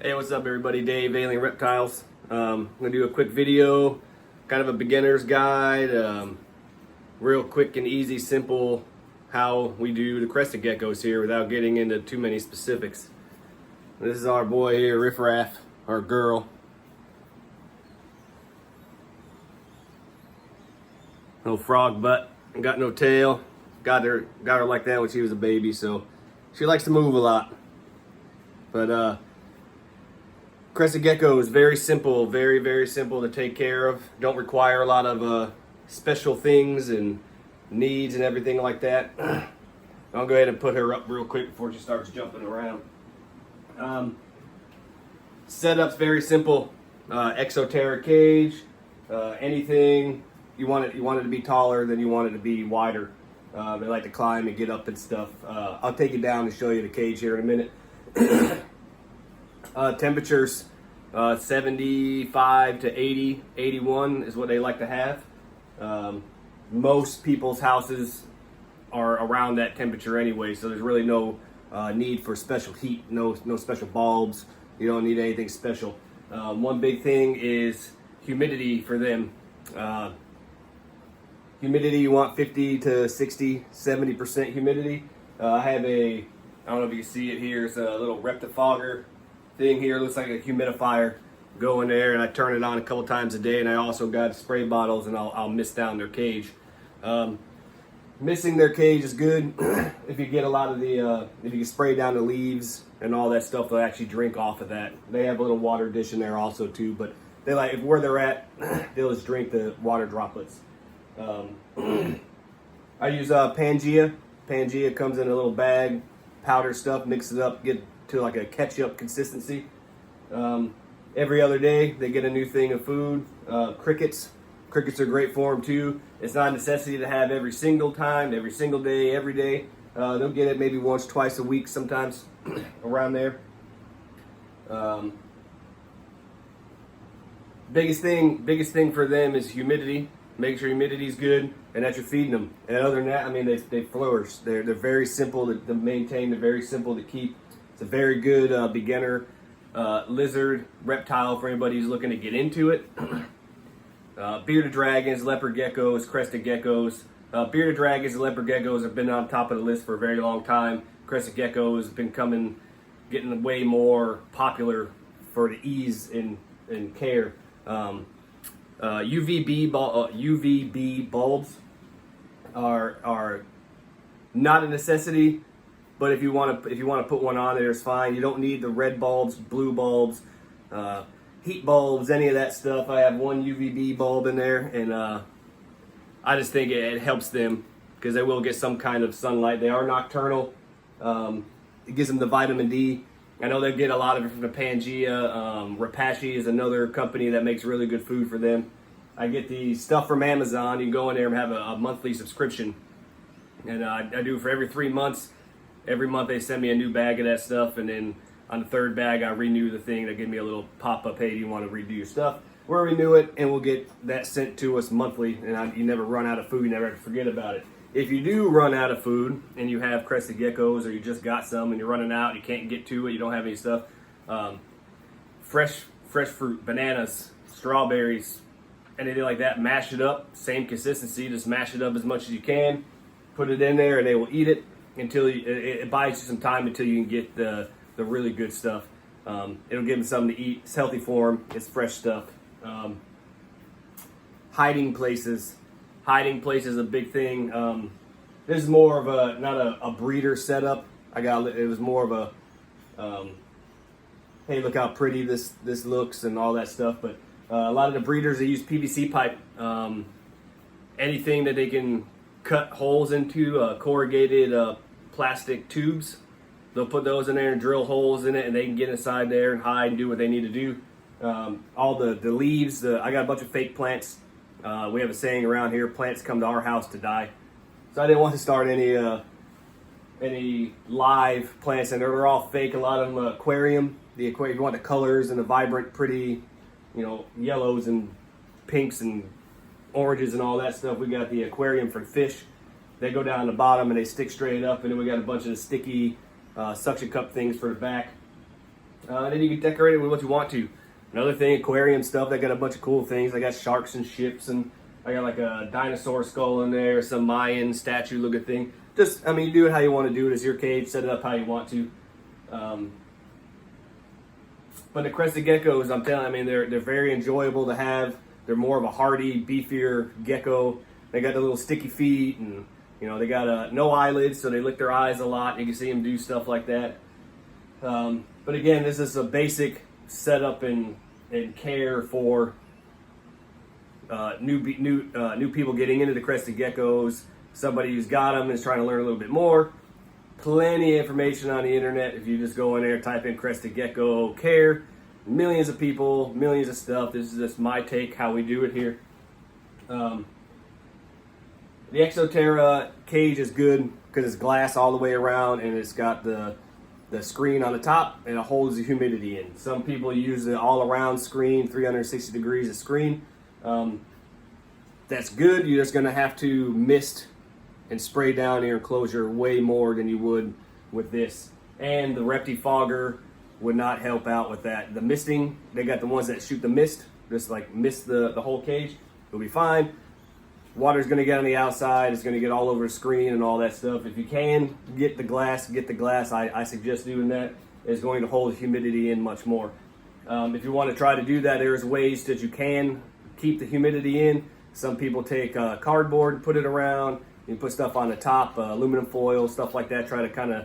Hey, what's up everybody? Dave, Alien Reptiles. I'm going to do a quick video, kind of a beginner's guide, real quick and easy, simple, how we do the crested geckos here without getting into too many specifics. This is our boy here, Riff Raff, our girl. No frog butt, got no tail. Got her like that when she was a baby, so she likes to move a lot. But crested gecko is very simple, very simple to take care of. Don't require a lot of special things and needs and everything like that. I'll go ahead and put her up real quick before she starts jumping around. Setup's very simple. Exoteric cage. Anything you want it to be taller than you want it to be wider. They like to climb and get up and stuff. I'll take you down and show you the cage here in a minute. Temperatures 75 to 80, 81 is what they like to have. Most people's houses are around that temperature anyway, so there's really no need for special heat, no special bulbs. You don't need anything special. One big thing is humidity for them. Humidity, you want 50 to 60, 70% humidity. I have I don't know if you can see it here, it's a little rectifogger thing here, looks like a humidifier. Go in there and I turn it on a couple times a day, and I also got spray bottles and I'll mist down their cage. Misting their cage is good. If you get a lot of if you can spray down the leaves and all that stuff, they'll actually drink off of that. They have a little water dish in there also too, but they like, where they're at, they'll just drink the water droplets. I use Pangea. Pangea comes in a little bag, powder stuff, mix it up, get to like a ketchup consistency. Every other day they get a new thing of food. Crickets are great for them too. It's not a necessity to have every single time, every single day, every day. They'll get it maybe once, twice a week sometimes, around there. Biggest thing for them is humidity. Make sure humidity is good and that you're feeding them. And other than that, I mean, they flourish. They're very simple to maintain. They're very simple to keep. It's a very good beginner lizard reptile for anybody who's looking to get into it. Bearded dragons, leopard geckos, crested geckos. Bearded dragons and leopard geckos have been on top of the list for a very long time. Crested geckos have been getting way more popular for the ease in care. UVB bulbs are not a necessity, but if you want to put one on there, it's fine. You don't need the red bulbs, blue bulbs, heat bulbs, any of that stuff. I have one UVB bulb in there, and I just think it helps them because they will get some kind of sunlight. They are nocturnal. It gives them the vitamin D. I know they get a lot of it from the Pangea. Rapashi is another company that makes really good food for them. I get the stuff from Amazon. You can go in there and have a monthly subscription. And I do for every 3 months. Every month they send me a new bag of that stuff. And then on the third bag, I renew the thing. They give me a little pop-up, hey, do you want to redo your stuff? We'll renew it, and we'll get that sent to us monthly. And you never run out of food. You never have to forget about it. If you do run out of food and you have crested geckos, or you just got some and you're running out, you can't get to it, you don't have any stuff, fresh fruit, bananas, strawberries, anything like that, mash it up, same consistency, just mash it up as much as you can, put it in there, and they will eat it until it buys you some time until you can get the really good stuff. It'll give them something to eat. It's healthy for them. It's fresh stuff. Hiding places is a big thing. This is more of not a breeder setup. It was more of a, hey, look how pretty this looks and all that stuff. But a lot of the breeders, they use PVC pipe. Anything that they can cut holes into, corrugated plastic tubes, they'll put those in there and drill holes in it, and they can get inside there and hide and do what they need to do. All the leaves, I got a bunch of fake plants. We have a saying around here, plants come to our house to die. So I didn't want to start any live plants, and they're all fake. A lot of them aquarium. If you want the colors and the vibrant, pretty, yellows and pinks and oranges and all that stuff, we got the aquarium for fish. They go down the bottom and they stick straight up, and then we got a bunch of the sticky suction cup things for the back. Then you can decorate it with what you want to. Another thing, aquarium stuff, they got a bunch of cool things. I got sharks and ships, and I got like a dinosaur skull in there, some Mayan statue looking thing. Just, I mean, you do it how you want to do it. It's your cage, set it up how you want to. But the crested geckos, I'm telling you, I mean, they're very enjoyable to have. They're more of a hardy, beefier gecko. They got the little sticky feet, and you know, they got no eyelids, so they lick their eyes a lot. You can see them do stuff like that. But again, this is a basic setup and care for new people getting into the crested geckos. Somebody who's got them is trying to learn a little bit more. Plenty of information on the internet. If you just go in there, type in crested gecko care, millions of people, millions of stuff. This is just my take, how we do it here. The Exoterra cage is good because it's glass all the way around, and it's got the screen on the top, and it holds the humidity in. Some people use the all-around screen, 360 degrees of screen. That's good. You're just going to have to mist and spray down your enclosure way more than you would with this. And the Reptifogger would not help out with that. The misting, they got the ones that shoot the mist, just like mist the whole cage. It'll be fine. Water's going to get on the outside. It's going to get all over the screen and all that stuff. If you can get the glass, get the glass. I suggest doing that. It's going to hold humidity in much more. If you want to try to do that, there's ways that you can keep the humidity in. Some people take cardboard, put it around. You can put stuff on the top, aluminum foil, stuff like that. Try to kind of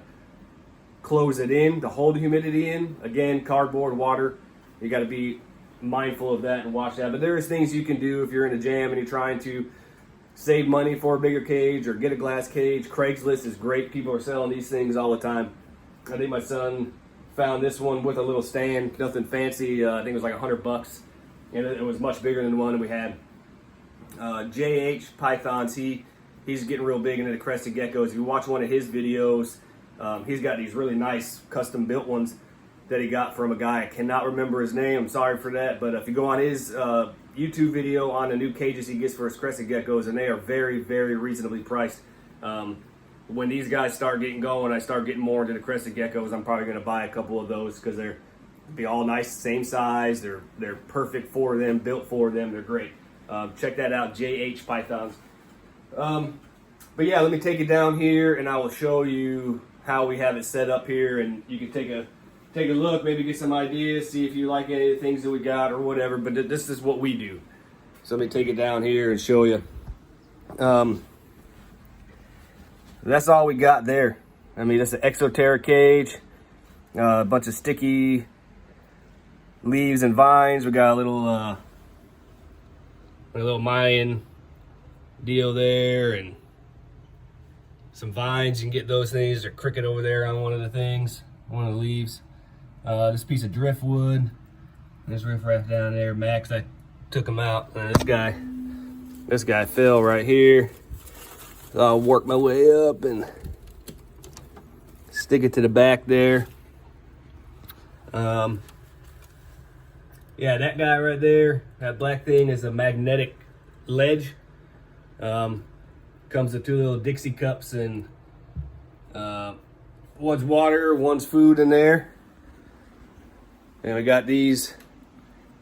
close it in to hold the humidity in. Again, cardboard, water. You got to be mindful of that and watch that. But there's things you can do if you're in a jam and you're trying to save money for a bigger cage or get a glass cage. Craigslist is great. People are selling these things all the time. I think my son found this one with a little stand, nothing fancy. I think it was like $100, and it was much bigger than the one that we had. JH Pythons, he's getting real big into the crested geckos. If you watch one of his videos, he's got these really nice custom built ones that he got from a guy. I cannot remember his name. I'm sorry for that. But if you go on his YouTube video on the new cages he gets for his crested geckos, and they are very, very reasonably priced. When these guys start getting going, I start getting more into the crested geckos, I'm probably going to buy a couple of those because they're be all nice, same size. They're perfect for them, built for them. They're great. Check that out, JH Pythons. But yeah, let me take it down here, and I will show you how we have it set up here, and you can take a look, maybe get some ideas, see if you like any of the things that we got or whatever. But this is what we do. So let me take it down here and show you. That's all we got there. I mean, that's an Exoterra cage, a bunch of sticky leaves and vines. We got a little Mayan deal there, and some vines. You can get those things. There's a cricket over there on one of the things, one of the leaves. This piece of driftwood. This riffraff down there, Max, I took him out. This guy fell right here. So I'll work my way up and stick it to the back there. Yeah, that guy right there, that black thing is a magnetic ledge. Comes with two little Dixie cups, and one's water, one's food in there. And we got these.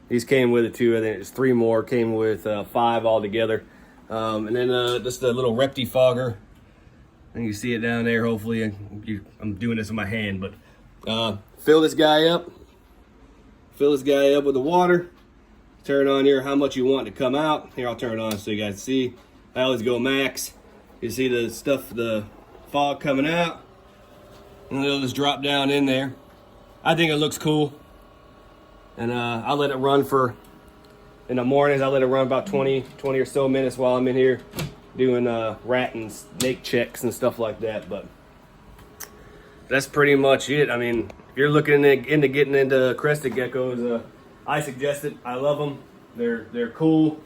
These came with it too. I think there's 3 more. Came with 5 altogether. And then just a little Reptifogger. I think you see it down there. Hopefully, I'm doing this with my hand, but fill this guy up. Fill this guy up with the water. Turn on here how much you want to come out. Here, I'll turn it on so you guys see. I always go max. You see the stuff, the fog coming out, and it'll just drop down in there. I think it looks cool. And I'll let it run in the mornings, I'll let it run about 20 or so minutes while I'm in here doing rat and snake checks and stuff like that. But that's pretty much it. I mean, if you're looking into getting into crested geckos, I suggest it. I love them. They're cool,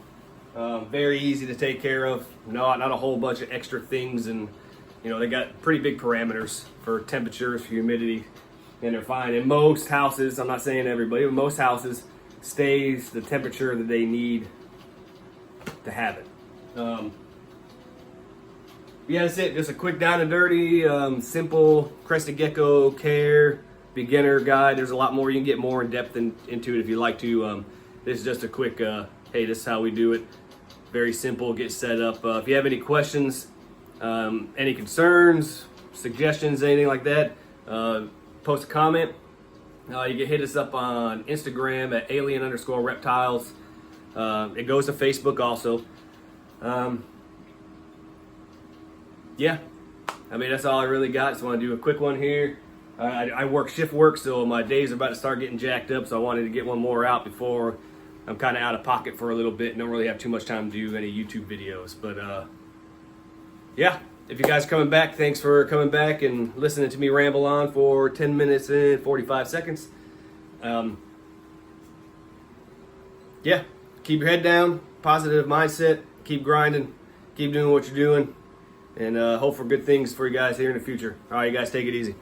very easy to take care of. Not a whole bunch of extra things, and you know, they got pretty big parameters for temperatures, humidity, and they're fine. In most houses, I'm not saying everybody, but most houses stays the temperature that they need to have it. Yeah, that's it. Just a quick down and dirty, simple crested gecko care beginner guide. There's a lot more. You can get more in depth into it if you'd like to. This is just a quick, hey, this is how we do it. Very simple, get set up. If you have any questions, any concerns, suggestions, anything like that, post a comment. You can hit us up on Instagram at alien_reptiles. It goes to Facebook also. Yeah, I mean, that's all I really got. Just want to do a quick one here. I work shift work, so my days are about to start getting jacked up, so I wanted to get one more out before I'm kind of out of pocket for a little bit and don't really have too much time to do any YouTube videos. But yeah, if you guys are coming back, thanks for coming back and listening to me ramble on for 10 minutes and 45 seconds. Yeah, keep your head down, positive mindset, keep grinding, keep doing what you're doing, and hope for good things for you guys here in the future. All right, you guys take it easy.